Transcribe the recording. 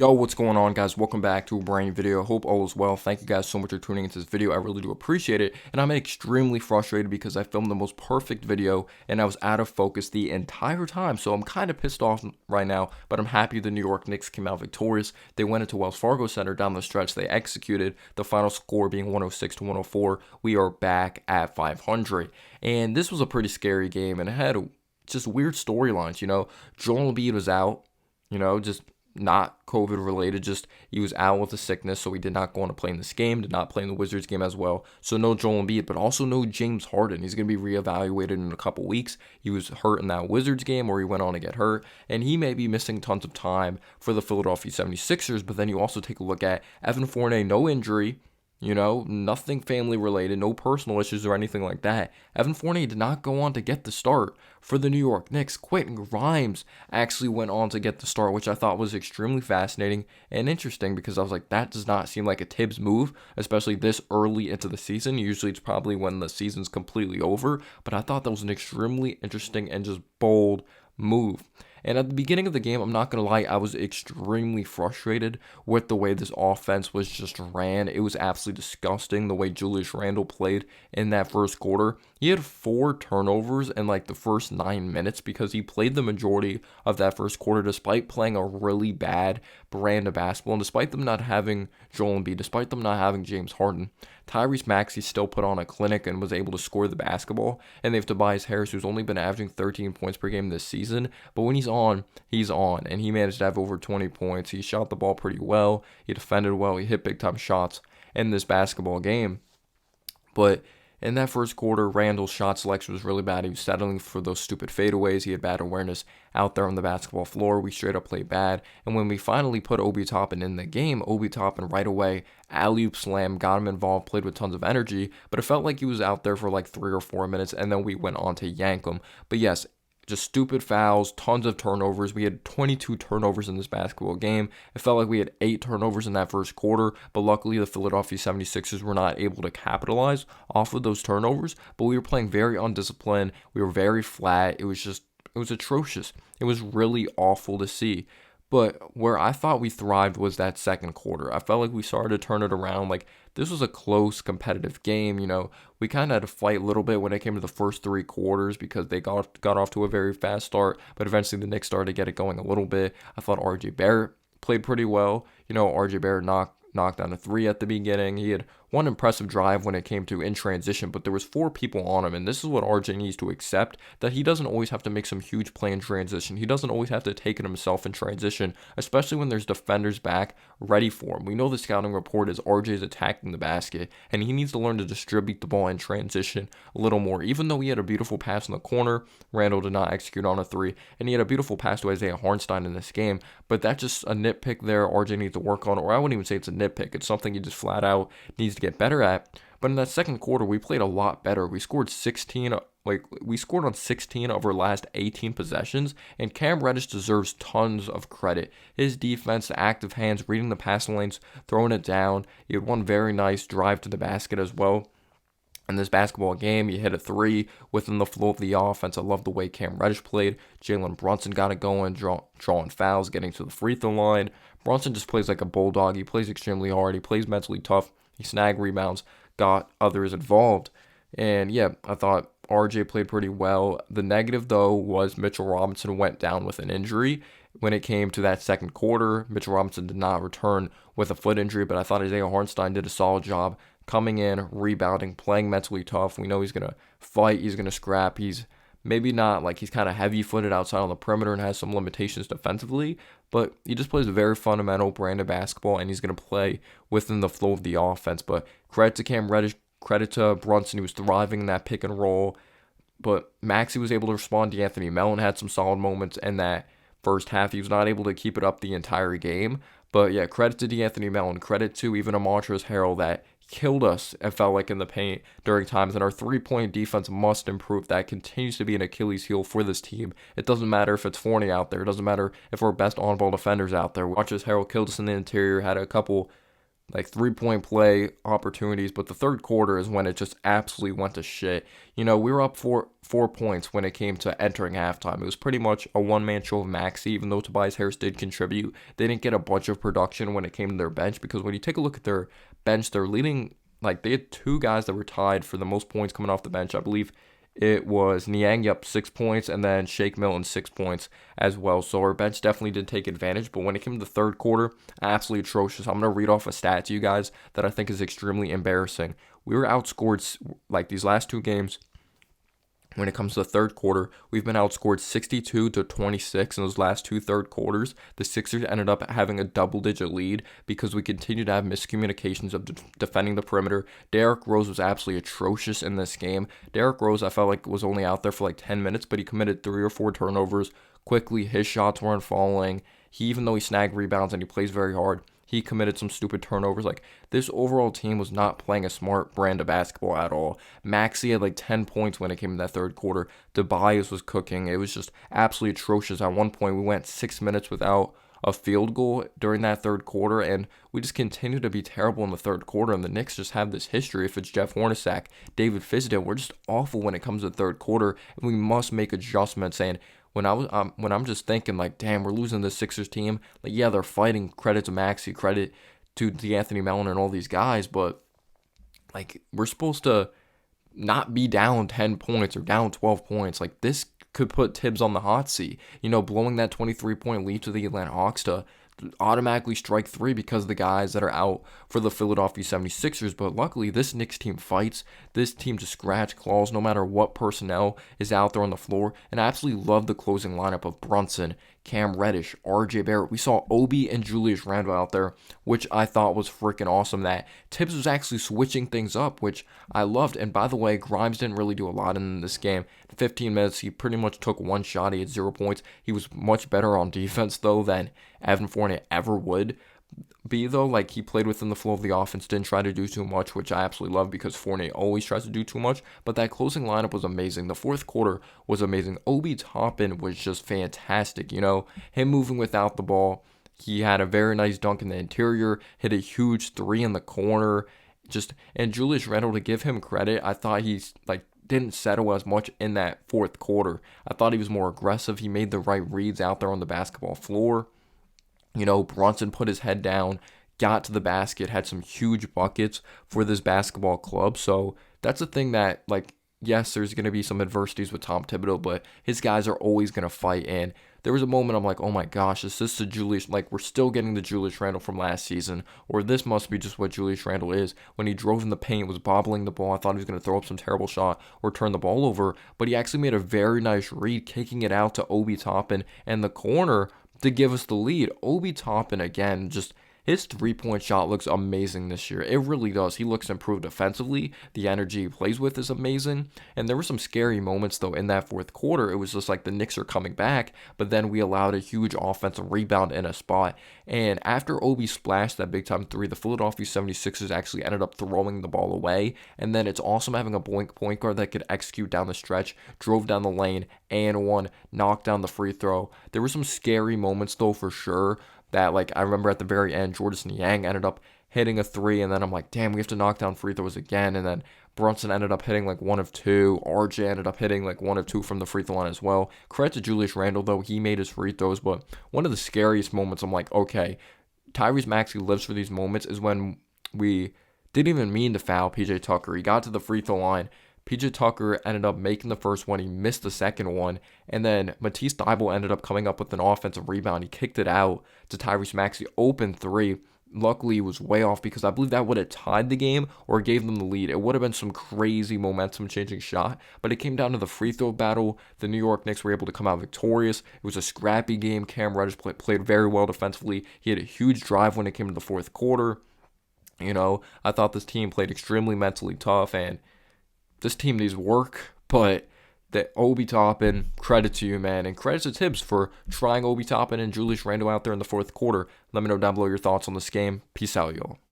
Yo, what's going on, guys? Welcome back to a brand new video. Hope all is well. Thank you guys so much for tuning into this video. I really do appreciate it. And I'm extremely frustrated because I filmed the most perfect video and I was out of focus the entire time. So I'm kind of pissed off right now, but I'm happy the New York Knicks came out victorious. They went into Wells Fargo Center down the stretch. They executed, the final score being 106 to 104. We are back at 500. And this was a pretty scary game and it had just weird storylines. Joel Embiid was out, just not COVID related, just he was out with a sickness, so he did not go on to play in this game, did not play in the Wizards game as well. So no Joel Embiid, but also no James Harden. He's going to be reevaluated in a couple weeks. He was hurt in that Wizards game, or he went on to get hurt, and he may be missing tons of time for the Philadelphia 76ers. But then you also take a look at Evan Fournier, no injury. Nothing family related, no personal issues or anything like that. Evan Fournier did not go on to get the start for the New York Knicks. Quentin Grimes actually went on to get the start, which I thought was extremely fascinating and interesting because I was like, that does not seem like a Tibbs move, especially this early into the season. Usually it's probably when the season's completely over, but I thought that was an extremely interesting and just bold move. And at the beginning of the game, I'm not going to lie, I was extremely frustrated with the way this offense was just ran. It was absolutely disgusting the way Julius Randle played in that first quarter. He had 4 turnovers in like the first 9 minutes because he played the majority of that first quarter despite playing a really bad brand of basketball. And despite them not having Joel Embiid, despite them not having James Harden, Tyrese Maxey still put on a clinic and was able to score the basketball. And they have Tobias Harris, who's only been averaging 13 points per game this season. But when he's on, he's on. And he managed to have over 20 points. He shot the ball pretty well. He defended well. He hit big-time shots in this basketball game. But in that first quarter, Randall's shot selection was really bad. He was settling for those stupid fadeaways. He had bad awareness out there on the basketball floor. We straight up played bad. And when we finally put Obi Toppin in the game, Obi Toppin right away, alley-oop slam, got him involved, played with tons of energy. But it felt like he was out there for like 3 or 4 minutes, and then we went on to yank him. But yes, just stupid fouls, tons of turnovers. We had 22 turnovers in this basketball game. It felt like we had 8 turnovers in that first quarter, but luckily the Philadelphia 76ers were not able to capitalize off of those turnovers, but we were playing very undisciplined. We were very flat. It was atrocious. It was really awful to see. But where I thought we thrived was that second quarter. I felt like we started to turn it around. Like, this was a close, competitive game. We kind of had to fight a little bit when it came to the first 3 quarters because they got off to a very fast start. But eventually the Knicks started to get it going a little bit. I thought RJ Barrett played pretty well. RJ Barrett knocked down a 3 at the beginning. He had one impressive drive when it came to in transition, but there was 4 people on him, and this is what RJ needs to accept, that he doesn't always have to make some huge play in transition. He doesn't always have to take it himself in transition, especially when there's defenders back ready for him. We know the scouting report is RJ is attacking the basket, and he needs to learn to distribute the ball in transition a little more. Even though he had a beautiful pass in the corner, Randall did not execute on a 3, and he had a beautiful pass to Isaiah Hartenstein in this game, but that's just a nitpick there RJ needs to work on, or I wouldn't even say it's a nitpick. It's something he just flat out needs to get better at. But in that second quarter, we played a lot better. We scored on 16 of our last 18 possessions, and Cam Reddish deserves tons of credit. His defense, the active hands, reading the passing lanes, throwing it down. He had one very nice drive to the basket as well. In this basketball game, he hit a 3 within the flow of the offense. I love the way Cam Reddish played. Jalen Brunson got it going, drawing fouls, getting to the free throw line. Brunson just plays like a bulldog. He plays extremely hard. He plays mentally tough. He snagged rebounds, got others involved. And yeah, I thought RJ played pretty well. The negative, though, was Mitchell Robinson went down with an injury. When it came to that second quarter, Mitchell Robinson did not return with a foot injury, but I thought Isaiah Hartenstein did a solid job coming in, rebounding, playing mentally tough. We know he's going to fight, he's going to scrap. He's maybe not like he's kind of heavy-footed outside on the perimeter and has some limitations defensively, but he just plays a very fundamental brand of basketball, and he's going to play within the flow of the offense. But credit to Cam Reddish, credit to Brunson. He was thriving in that pick and roll, but Maxey was able to respond. D'Anthony Mellon had some solid moments in that first half. He was not able to keep it up the entire game, but yeah, credit to D'Anthony Mellon, credit to even a Montrezl Harrell that killed us, it felt like, in the paint during times, and our 3-point defense must improve. That continues to be an Achilles heel for this team. It doesn't matter if it's Fournier out there. It doesn't matter if our best on-ball defenders out there. Montrezl Harrell killed us in the interior, had a couple like 3-point play opportunities, but the third quarter is when it just absolutely went to shit. You know, we were up 4 points when it came to entering halftime. It was pretty much a one-man show of Maxey, even though Tobias Harris did contribute. They didn't get a bunch of production when it came to their bench, because when you take a look at their bench, they're leading, like they had two guys that were tied for the most points coming off the bench. I believe it was Niang up 6 points, and then Shake Milton 6 points as well. So our bench definitely did take advantage. But when it came to the third quarter, absolutely atrocious. I'm going to read off a stat to you guys that I think is extremely embarrassing. We were outscored, like these last two games, when it comes to the third quarter, we've been outscored 62-26 in those last two third quarters. The Sixers ended up having a double-digit lead because we continued to have miscommunications of defending the perimeter. Derrick Rose was absolutely atrocious in this game. Derrick Rose, I felt like, was only out there for like 10 minutes, but he committed 3 or 4 turnovers. Quickly, his shots weren't falling. Even though he snagged rebounds and he plays very hard, he committed some stupid turnovers. Like, this overall team was not playing a smart brand of basketball at all. Maxey had like 10 points when it came to that third quarter. Tobias was cooking. It was just absolutely atrocious. At one point, we went 6 minutes without a field goal during that third quarter, and we just continued to be terrible in the third quarter. And the Knicks just have this history. If it's Jeff Hornacek, David Fizdale, we're just awful when it comes to the third quarter, and we must make adjustments. And when I'm just thinking like, damn, we're losing this Sixers team. Like, yeah, they're fighting. Credit to Maxey, credit to D'Anthony Melton and all these guys, but like, we're supposed to not be down 10 points or down 12 points. Like, this could put Tibbs on the hot seat. You know, blowing that 23-point lead to the Atlanta Hawks to automatically strike 3 because of the guys that are out for the Philadelphia 76ers. But luckily, this Knicks team fights. This team just scratch claws no matter what personnel is out there on the floor. And I absolutely love the closing lineup of Brunson, Cam Reddish, RJ Barrett. We saw Obi and Julius Randle out there, which I thought was freaking awesome. That Tibbs was actually switching things up, which I loved. And by the way, Grimes didn't really do a lot in this game. 15 minutes, he pretty much took one shot. He had 0 points. He was much better on defense, though, than Evan Fournier ever would be, though. Like, he played within the flow of the offense, didn't try to do too much, which I absolutely love because Fournier always tries to do too much. But that closing lineup was amazing. The fourth quarter was amazing. Obi Toppin was just fantastic. You know, him moving without the ball. He had a very nice dunk in the interior, hit a huge 3 in the corner. And Julius Randle, to give him credit, I thought he's like didn't settle as much in that fourth quarter. I thought he was more aggressive. He made the right reads out there on the basketball floor. You know, Brunson put his head down, got to the basket, had some huge buckets for this basketball club. So that's a thing that, like, yes, there's going to be some adversities with Tom Thibodeau, but his guys are always going to fight. And there was a moment I'm like, oh my gosh, is this the Julius, like, we're still getting the Julius Randle from last season, or this must be just what Julius Randle is. When he drove in the paint, was bobbling the ball, I thought he was going to throw up some terrible shot or turn the ball over, but he actually made a very nice read, kicking it out to Obi Toppin and the corner to give us the lead. Obi Toppin, again, just his 3-point shot looks amazing this year. It really does. He looks improved defensively. The energy he plays with is amazing. And there were some scary moments, though, in that fourth quarter. It was just like the Knicks are coming back, but then we allowed a huge offensive rebound in a spot. And after Obi splashed that big-time 3, the Philadelphia 76ers actually ended up throwing the ball away. And then it's awesome having a point guard that could execute down the stretch, drove down the lane, and one, knocked down the free throw. There were some scary moments, though, for sure. That, like, I remember at the very end, Jordan Niang ended up hitting a 3, and then I'm like, damn, we have to knock down free throws again. And then Brunson ended up hitting like 1 of 2. RJ ended up hitting like 1 of 2 from the free throw line as well. Credit to Julius Randle, though. He made his free throws, but one of the scariest moments, I'm like, okay, Tyrese Maxey lives for these moments, is when we didn't even mean to foul PJ Tucker. He got to the free throw line. PJ Tucker ended up making the first one. He missed the second one. And then Matisse Thybulle ended up coming up with an offensive rebound. He kicked it out to Tyrese Maxey. Open 3. Luckily, it was way off because I believe that would have tied the game or gave them the lead. It would have been some crazy momentum-changing shot. But it came down to the free throw battle. The New York Knicks were able to come out victorious. It was a scrappy game. Cam Reddish played very well defensively. He had a huge drive when it came to the fourth quarter. You know, I thought this team played extremely mentally tough, and this team needs work, but that Obi Toppin, credit to you, man, and credit to Tibbs for trying Obi Toppin and Julius Randle out there in the fourth quarter. Let me know down below your thoughts on this game. Peace out, y'all.